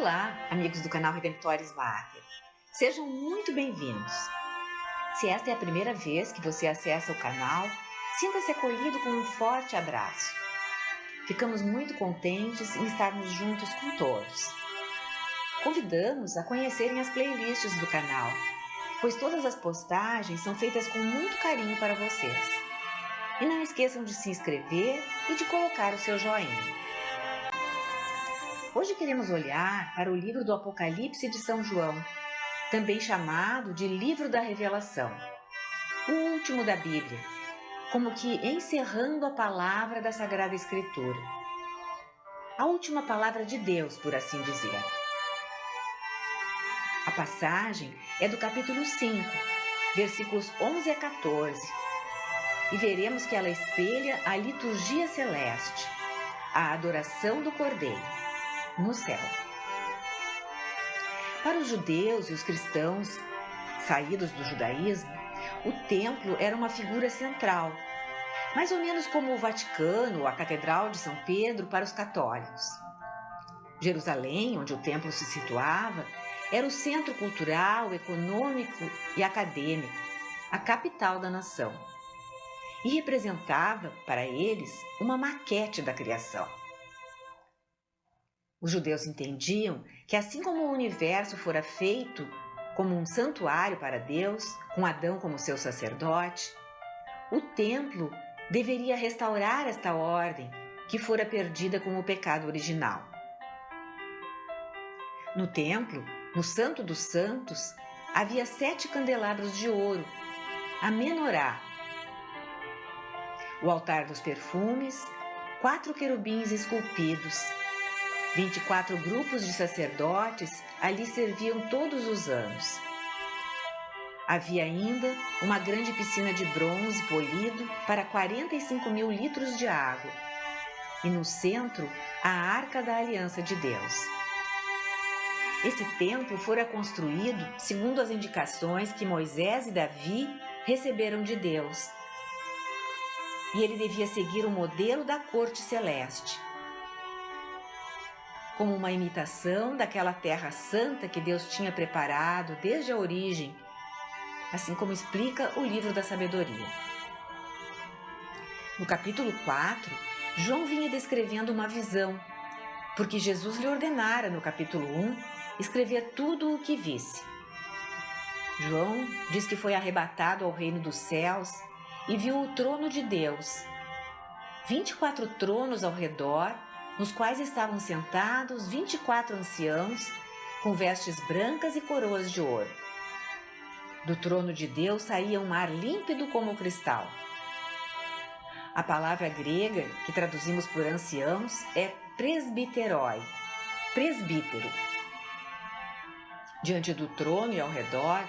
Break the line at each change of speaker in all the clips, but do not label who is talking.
Olá, amigos do canal Redemptoris Mater. Sejam muito bem-vindos. Se esta é a primeira vez que você acessa o canal, sinta-se acolhido com um forte abraço. Ficamos muito contentes em estarmos juntos com todos. Convidamos a conhecerem as playlists do canal, pois todas as postagens são feitas com muito carinho para vocês. E não esqueçam de se inscrever e de colocar o seu joinha. Hoje queremos olhar para o livro do Apocalipse de São João, também chamado de Livro da Revelação, o último da Bíblia, como que encerrando a palavra da Sagrada Escritura. A última palavra de Deus, por assim dizer. A passagem é do capítulo 5, versículos 11 a 14, e veremos que ela espelha a liturgia celeste, a adoração do Cordeiro no céu. Para os judeus e os cristãos saídos do judaísmo, o templo era uma figura central, mais ou menos como o Vaticano ou a Catedral de São Pedro para os católicos. Jerusalém, onde o templo se situava, era o centro cultural, econômico e acadêmico, a capital da nação, e representava, para eles, uma maquete da criação. Os judeus entendiam que, assim como o universo fora feito como um santuário para Deus, com Adão como seu sacerdote, o templo deveria restaurar esta ordem que fora perdida com o pecado original. No templo, no Santo dos Santos, havia 7 candelabros de ouro, a menorá, o altar dos perfumes, 4 querubins esculpidos, 24 grupos de sacerdotes ali serviam todos os anos. Havia ainda uma grande piscina de bronze polido para 45 mil litros de água e no centro a Arca da Aliança de Deus. Esse templo fora construído segundo as indicações que Moisés e Davi receberam de Deus. E ele devia seguir o modelo da corte celeste, como uma imitação daquela terra santa que Deus tinha preparado desde a origem, assim como explica o livro da sabedoria. No capítulo 4, João vinha descrevendo uma visão, porque Jesus lhe ordenara, no capítulo 1, escrever tudo o que visse. João diz que foi arrebatado ao reino dos céus e viu o trono de Deus, 24 tronos ao redor, nos quais estavam sentados 24 anciãos com vestes brancas e coroas de ouro. Do trono de Deus saía um mar límpido como o cristal. A palavra grega que traduzimos por anciãos é presbiteroi, presbítero. Diante do trono e ao redor,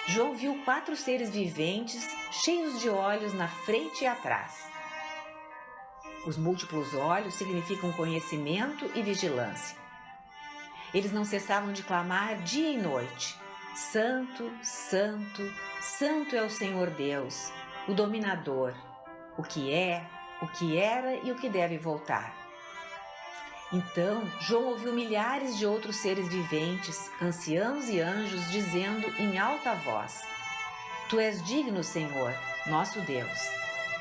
João viu 4 seres viventes cheios de olhos na frente e atrás. Os múltiplos olhos significam conhecimento e vigilância. Eles não cessavam de clamar dia e noite: Santo, Santo, Santo é o Senhor Deus, o dominador, o que é, o que era e o que deve voltar. Então, João ouviu milhares de outros seres viventes, anciãos e anjos, dizendo em alta voz: Tu és digno, Senhor, nosso Deus,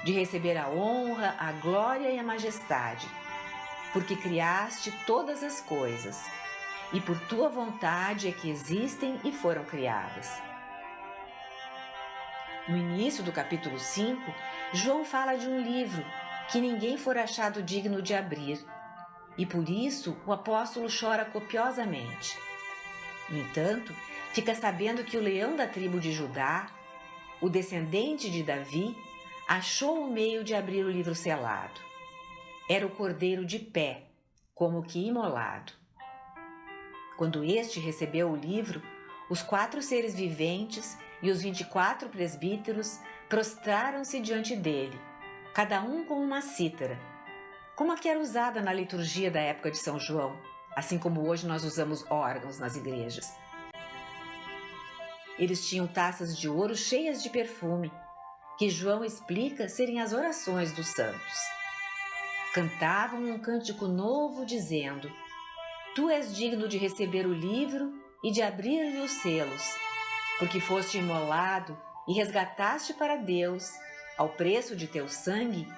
de receber a honra, a glória e a majestade, porque criaste todas as coisas, e por tua vontade é que existem e foram criadas. No início do capítulo 5, João fala de um livro que ninguém for achado digno de abrir, e por isso o apóstolo chora copiosamente. No entanto, fica sabendo que o leão da tribo de Judá, o descendente de Davi, achou o meio de abrir o livro selado. Era o cordeiro de pé, como que imolado. Quando este recebeu o livro, os 4 seres viventes e os 24 presbíteros prostraram-se diante dele, cada um com uma cítara, como a que era usada na liturgia da época de São João, assim como hoje nós usamos órgãos nas igrejas. Eles tinham taças de ouro cheias de perfume, que João explica serem as orações dos santos. Cantavam um cântico novo dizendo: Tu és digno de receber o livro e de abrir-lhe os selos, porque foste imolado e resgataste para Deus, ao preço de teu sangue,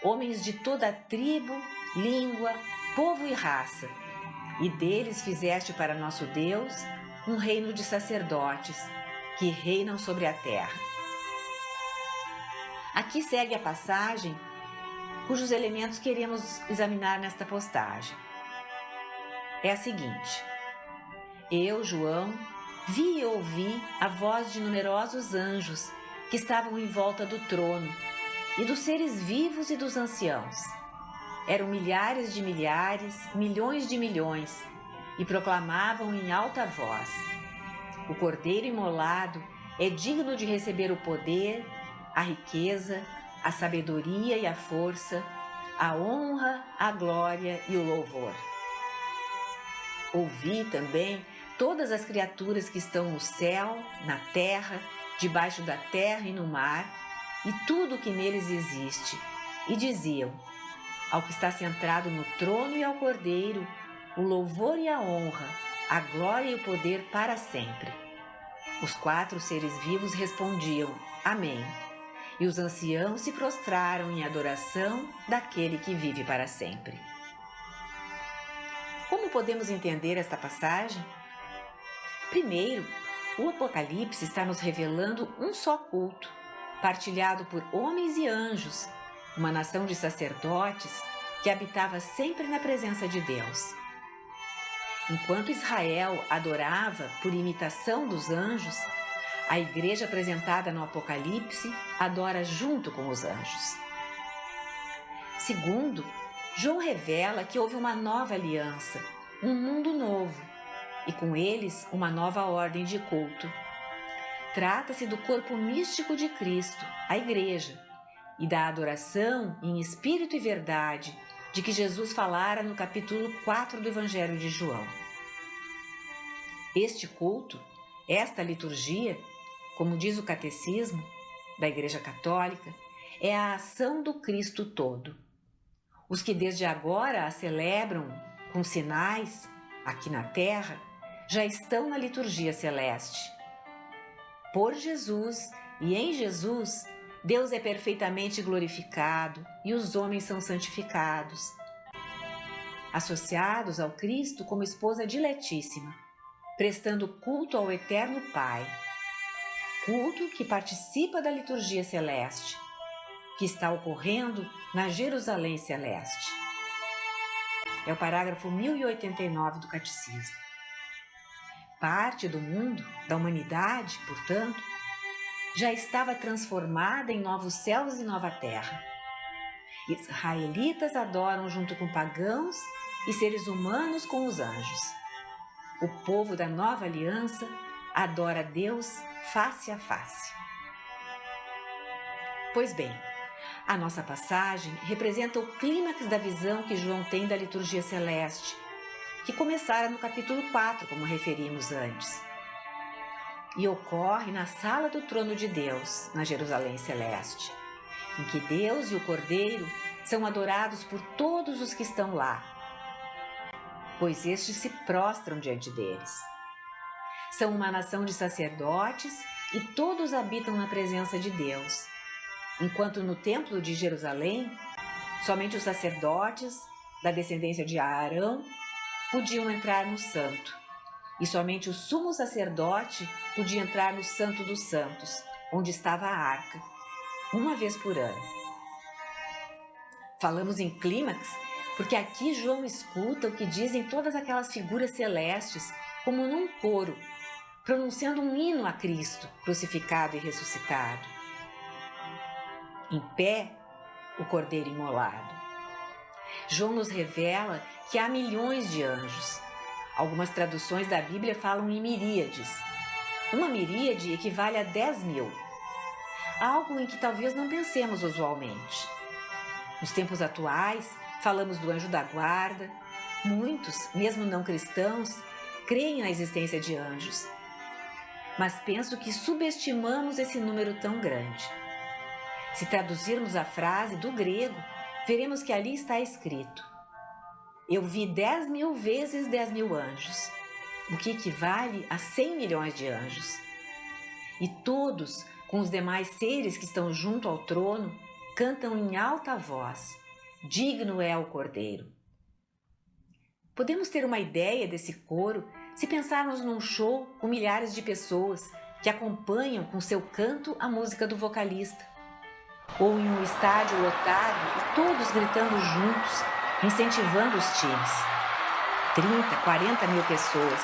homens de toda a tribo, língua, povo e raça, e deles fizeste para nosso Deus um reino de sacerdotes, que reinam sobre a terra. Aqui segue a passagem cujos elementos queremos examinar nesta postagem. É a seguinte: eu, João, vi e ouvi a voz de numerosos anjos que estavam em volta do trono, e dos seres vivos e dos anciãos. Eram milhares de milhares, milhões de milhões, e proclamavam em alta voz: o Cordeiro imolado é digno de receber o poder, a riqueza, a sabedoria e a força, a honra, a glória e o louvor. Ouvi também todas as criaturas que estão no céu, na terra, debaixo da terra e no mar, e tudo o que neles existe, e diziam: ao que está sentado no trono e ao Cordeiro, o louvor e a honra, a glória e o poder para sempre. Os 4 seres vivos respondiam: Amém. E os anciãos se prostraram em adoração daquele que vive para sempre. Como podemos entender esta passagem? Primeiro, o Apocalipse está nos revelando um só culto, partilhado por homens e anjos, uma nação de sacerdotes que habitava sempre na presença de Deus. Enquanto Israel adorava por imitação dos anjos, a igreja apresentada no Apocalipse adora junto com os anjos. Segundo, João revela que houve uma nova aliança, um mundo novo, e com eles uma nova ordem de culto. Trata-se do corpo místico de Cristo, a Igreja, e da adoração em espírito e verdade de que Jesus falara no capítulo 4 do Evangelho de João. Este culto, esta liturgia, como diz o Catecismo da Igreja Católica, é a ação do Cristo todo. Os que desde agora a celebram com sinais aqui na terra já estão na liturgia celeste. Por Jesus e em Jesus, Deus é perfeitamente glorificado e os homens são santificados, associados ao Cristo como esposa diletíssima, prestando culto ao Eterno Pai, culto que participa da liturgia celeste, que está ocorrendo na Jerusalém Celeste. É o parágrafo 1089 do Catecismo. Parte do mundo, da humanidade, portanto, já estava transformada em novos céus e nova terra. Israelitas adoram junto com pagãos e seres humanos com os anjos. O povo da nova aliança adora a Deus face a face. Pois bem, a nossa passagem representa o clímax da visão que João tem da liturgia celeste, que começara no capítulo 4, como referimos antes, e ocorre na sala do trono de Deus, na Jerusalém Celeste, em que Deus e o Cordeiro são adorados por todos os que estão lá, pois estes se prostram diante deles. São uma nação de sacerdotes e todos habitam na presença de Deus, enquanto no templo de Jerusalém, somente os sacerdotes da descendência de Arão podiam entrar no santo, e somente o sumo sacerdote podia entrar no Santo dos Santos, onde estava a arca, uma vez por ano. Falamos em clímax porque aqui João escuta o que dizem todas aquelas figuras celestes, como num coro, pronunciando um hino a Cristo, crucificado e ressuscitado. Em pé, o Cordeiro imolado. João nos revela que há milhões de anjos. Algumas traduções da Bíblia falam em miríades. Uma miríade equivale a 10.000, algo em que talvez não pensemos usualmente. Nos tempos atuais, falamos do anjo da guarda. Muitos, mesmo não cristãos, creem na existência de anjos. Mas penso que subestimamos esse número tão grande. Se traduzirmos a frase do grego, veremos que ali está escrito: Eu vi 10.000 vezes 10.000 anjos, o que equivale a 100 milhões de anjos. E todos, com os demais seres que estão junto ao trono, cantam em alta voz: digno é o Cordeiro. Podemos ter uma ideia desse coro se pensarmos num show com milhares de pessoas que acompanham com seu canto a música do vocalista, ou em um estádio lotado e todos gritando juntos, incentivando os times. 30, 40 mil pessoas,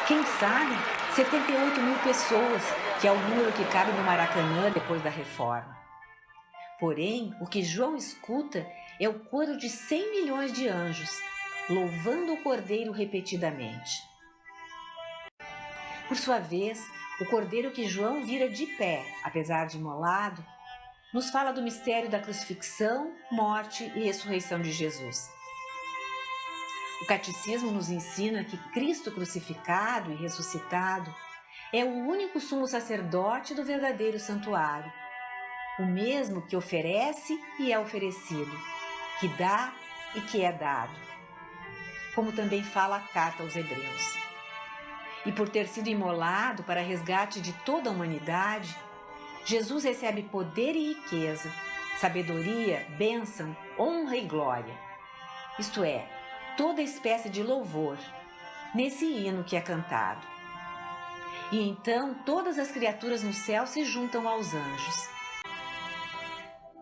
quem sabe 78 mil pessoas, que é o número que cabe no Maracanã depois da reforma. Porém, o que João escuta é o coro de 100 milhões de anjos, louvando o Cordeiro repetidamente. Por sua vez, o Cordeiro que João vira de pé, apesar de imolado, nos fala do mistério da crucifixão, morte e ressurreição de Jesus. O Catecismo nos ensina que Cristo crucificado e ressuscitado é o único sumo sacerdote do verdadeiro santuário, o mesmo que oferece e é oferecido, que dá e que é dado, como também fala a carta aos Hebreus. E por ter sido imolado para resgate de toda a humanidade, Jesus recebe poder e riqueza, sabedoria, bênção, honra e glória. Isto é, toda espécie de louvor, nesse hino que é cantado. E então todas as criaturas no céu se juntam aos anjos.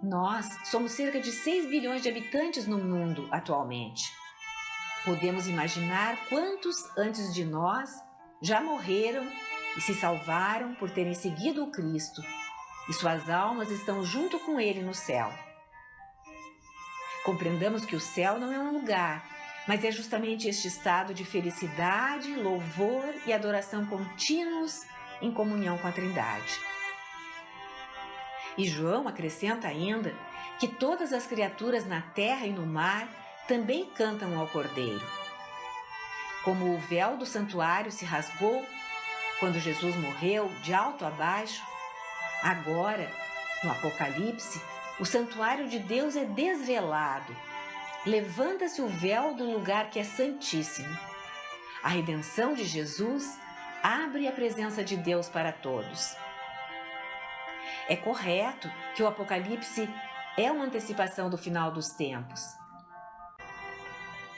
Nós somos cerca de 6 bilhões de habitantes no mundo atualmente. Podemos imaginar quantos antes de nós já morreram e se salvaram por terem seguido o Cristo, e suas almas estão junto com Ele no céu. Compreendamos que o céu não é um lugar, mas é justamente este estado de felicidade, louvor e adoração contínuos em comunhão com a Trindade. E João acrescenta ainda que todas as criaturas na terra e no mar também cantam ao Cordeiro. Como o véu do santuário se rasgou quando Jesus morreu de alto a baixo, agora, no Apocalipse, o santuário de Deus é desvelado. Levanta-se o véu do lugar que é santíssimo. A redenção de Jesus abre a presença de Deus para todos. É correto que o Apocalipse é uma antecipação do final dos tempos.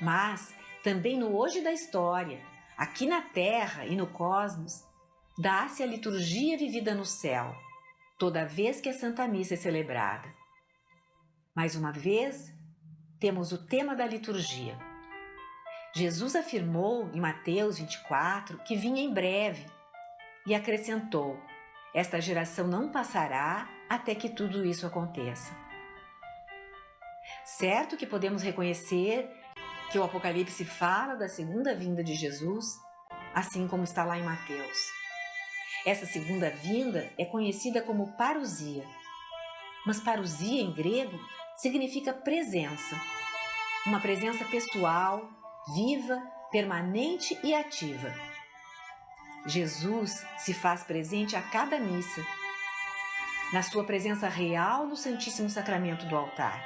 Mas, também no hoje da história, aqui na Terra e no cosmos, dá-se a liturgia vivida no céu, toda vez que a Santa Missa é celebrada. Mais uma vez, temos o tema da liturgia. Jesus afirmou em Mateus 24 que vinha em breve e acrescentou: esta geração não passará até que tudo isso aconteça. Certo que podemos reconhecer que o Apocalipse fala da segunda vinda de Jesus, assim como está lá em Mateus. Essa segunda vinda é conhecida como parousia, mas parousia em grego significa presença, uma presença pessoal, viva, permanente e ativa. Jesus se faz presente a cada missa, na sua presença real no Santíssimo Sacramento do altar.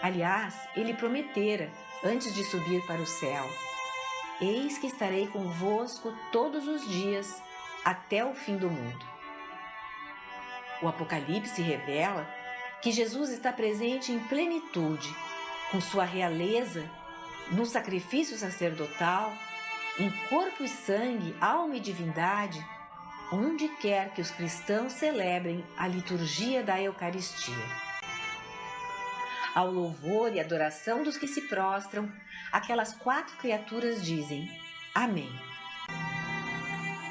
Aliás, ele prometera, antes de subir para o céu: eis que estarei convosco todos os dias, até o fim do mundo. O Apocalipse revela que Jesus está presente em plenitude, com sua realeza, no sacrifício sacerdotal, em corpo e sangue, alma e divindade, onde quer que os cristãos celebrem a liturgia da Eucaristia. Ao louvor e adoração dos que se prostram, aquelas 4 criaturas dizem: Amém.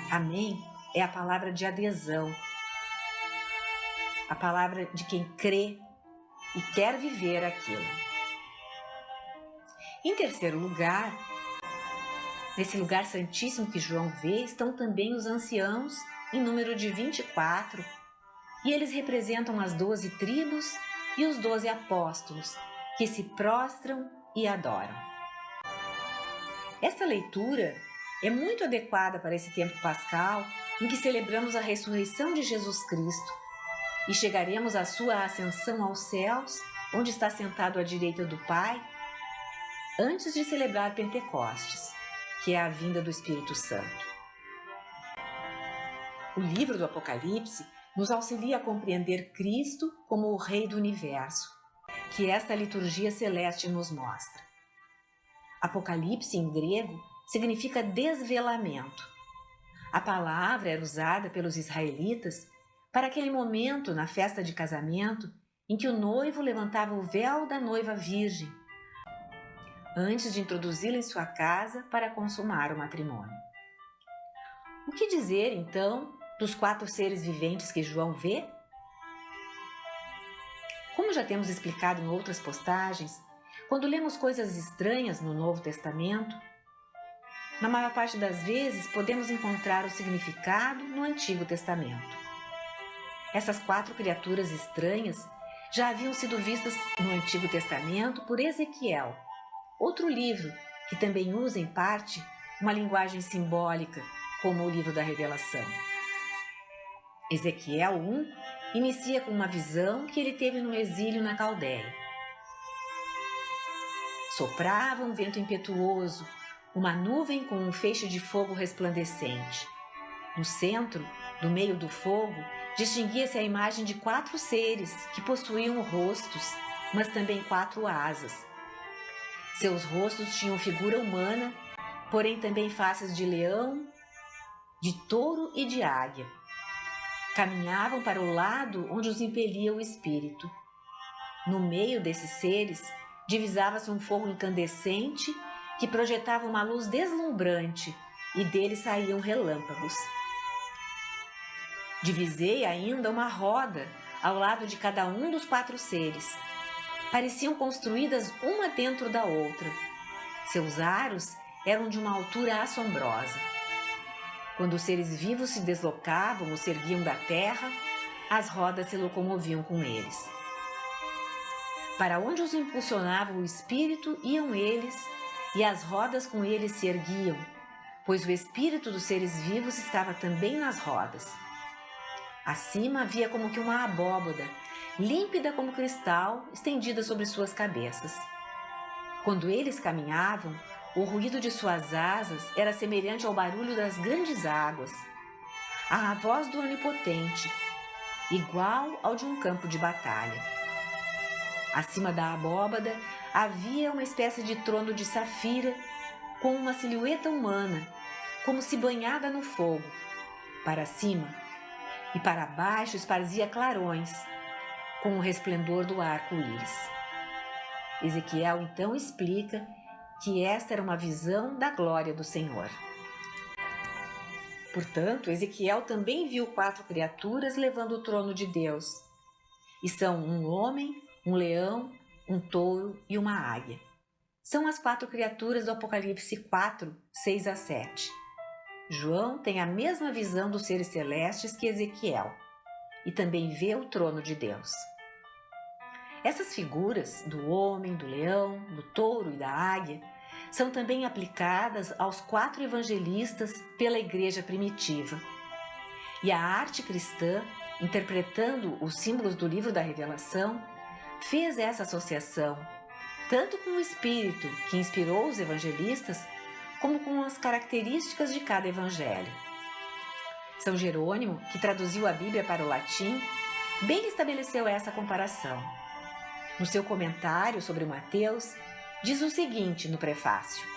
Amém é a palavra de adesão, a palavra de quem crê e quer viver aquilo. Em terceiro lugar, nesse lugar santíssimo que João vê, estão também os anciãos, em número de 24, e eles representam as 12 tribos e os 12 apóstolos, que se prostram e adoram. Esta leitura é muito adequada para esse tempo pascal, em que celebramos a ressurreição de Jesus Cristo e chegaremos à sua ascensão aos céus, onde está sentado à direita do Pai, antes de celebrar Pentecostes, que é a vinda do Espírito Santo. O livro do Apocalipse nos auxilia a compreender Cristo como o Rei do Universo, que esta liturgia celeste nos mostra. Apocalipse, em grego, significa desvelamento. A palavra era usada pelos israelitas para aquele momento na festa de casamento em que o noivo levantava o véu da noiva virgem, antes de introduzi-la em sua casa para consumar o matrimônio. O que dizer, então, dos 4 seres viventes que João vê? Como já temos explicado em outras postagens, quando lemos coisas estranhas no Novo Testamento, na maior parte das vezes podemos encontrar o significado no Antigo Testamento. Essas 4 criaturas estranhas já haviam sido vistas no Antigo Testamento por Ezequiel, outro livro que também usa em parte uma linguagem simbólica, como o livro da Revelação. Ezequiel 1 inicia com uma visão que ele teve no exílio na Caldeia. Soprava um vento impetuoso, uma nuvem com um feixe de fogo resplandecente. No centro, no meio do fogo, distinguia-se a imagem de 4 seres que possuíam rostos, mas também 4 asas. Seus rostos tinham figura humana, porém também faces de leão, de touro e de águia. Caminhavam para o lado onde os impelia o Espírito. No meio desses seres, divisava-se um fogo incandescente que projetava uma luz deslumbrante e dele saíam relâmpagos. Divisei ainda uma roda ao lado de cada um dos 4 seres. Pareciam construídas uma dentro da outra. Seus aros eram de uma altura assombrosa. Quando os seres vivos se deslocavam ou se erguiam da terra, as rodas se locomoviam com eles. Para onde os impulsionava o Espírito, iam eles, e as rodas com eles se erguiam, pois o Espírito dos seres vivos estava também nas rodas. Acima havia como que uma abóboda, límpida como cristal, estendida sobre suas cabeças. Quando eles caminhavam, o ruído de suas asas era semelhante ao barulho das grandes águas, à voz do Onipotente, igual ao de um campo de batalha. Acima da abóbada havia uma espécie de trono de safira, com uma silhueta humana, como se banhada no fogo. Para cima e para baixo esparzia clarões, com o resplendor do arco-íris. Ezequiel então explica que esta era uma visão da glória do Senhor. Portanto, Ezequiel também viu 4 criaturas levando o trono de Deus. E são um homem, um leão, um touro e uma águia. São as 4 criaturas do Apocalipse 4, 6 a 7. João tem a mesma visão dos seres celestes que Ezequiel e também vê o trono de Deus. Essas figuras do homem, do leão, do touro e da águia são também aplicadas aos 4 evangelistas pela igreja primitiva. E a arte cristã, interpretando os símbolos do livro da Revelação, fez essa associação, tanto com o Espírito que inspirou os evangelistas, como com as características de cada evangelho. São Jerônimo, que traduziu a Bíblia para o latim, bem estabeleceu essa comparação. No seu comentário sobre Mateus, diz o seguinte no prefácio: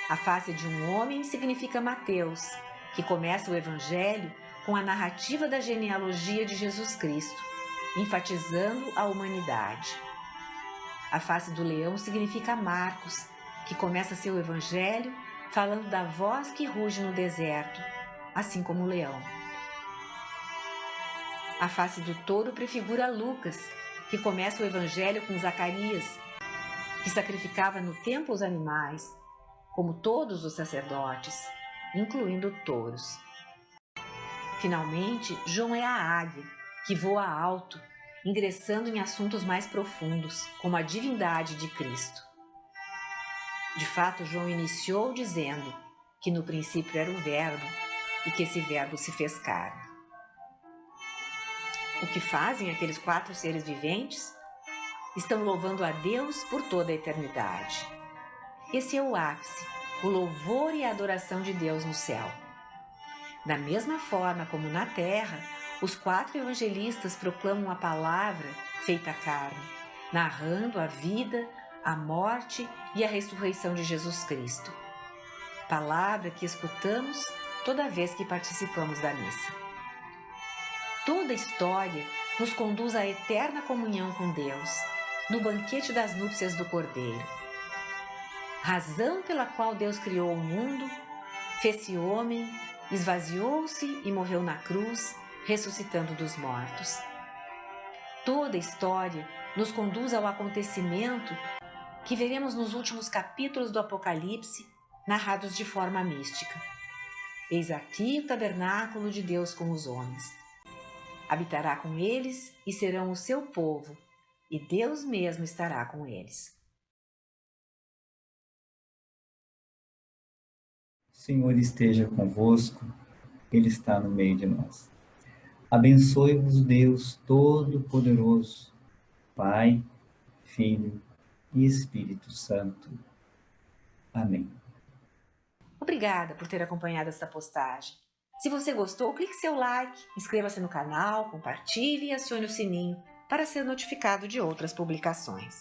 a face de um homem significa Mateus, que começa o Evangelho com a narrativa da genealogia de Jesus Cristo, enfatizando a humanidade. A face do leão significa Marcos, que começa seu Evangelho falando da voz que ruge no deserto, assim como o leão. A face do touro prefigura Lucas, que começa o Evangelho com Zacarias, que sacrificava no templo os animais, como todos os sacerdotes, incluindo touros. Finalmente, João é a águia, que voa alto, ingressando em assuntos mais profundos, como a divindade de Cristo. De fato, João iniciou dizendo que no princípio era o Verbo e que esse Verbo se fez carne. O que fazem aqueles 4 seres viventes? Estão louvando a Deus por toda a eternidade. esse é o ápice, o louvor e a adoração de Deus no céu. Da mesma forma como na terra, os 4 evangelistas proclamam a palavra feita carne, narrando a vida, a morte e a ressurreição de Jesus Cristo. Palavra que escutamos toda vez que participamos da missa. Toda a história nos conduz à eterna comunhão com Deus, no banquete das núpcias do Cordeiro. Razão pela qual Deus criou o mundo, fez-se homem, esvaziou-se e morreu na cruz, ressuscitando dos mortos. Toda a história nos conduz ao acontecimento que veremos nos últimos capítulos do Apocalipse, narrados de forma mística. Eis aqui o tabernáculo de Deus com os homens. Habitará com eles e serão o seu povo, e Deus mesmo estará com eles.
O Senhor esteja convosco, Ele está no meio de nós. Abençoe-vos Deus Todo-Poderoso, Pai, Filho e Espírito Santo. Amém.
Obrigada por ter acompanhado esta postagem. Se você gostou, clique seu like, inscreva-se no canal, compartilhe e acione o sininho para ser notificado de outras publicações.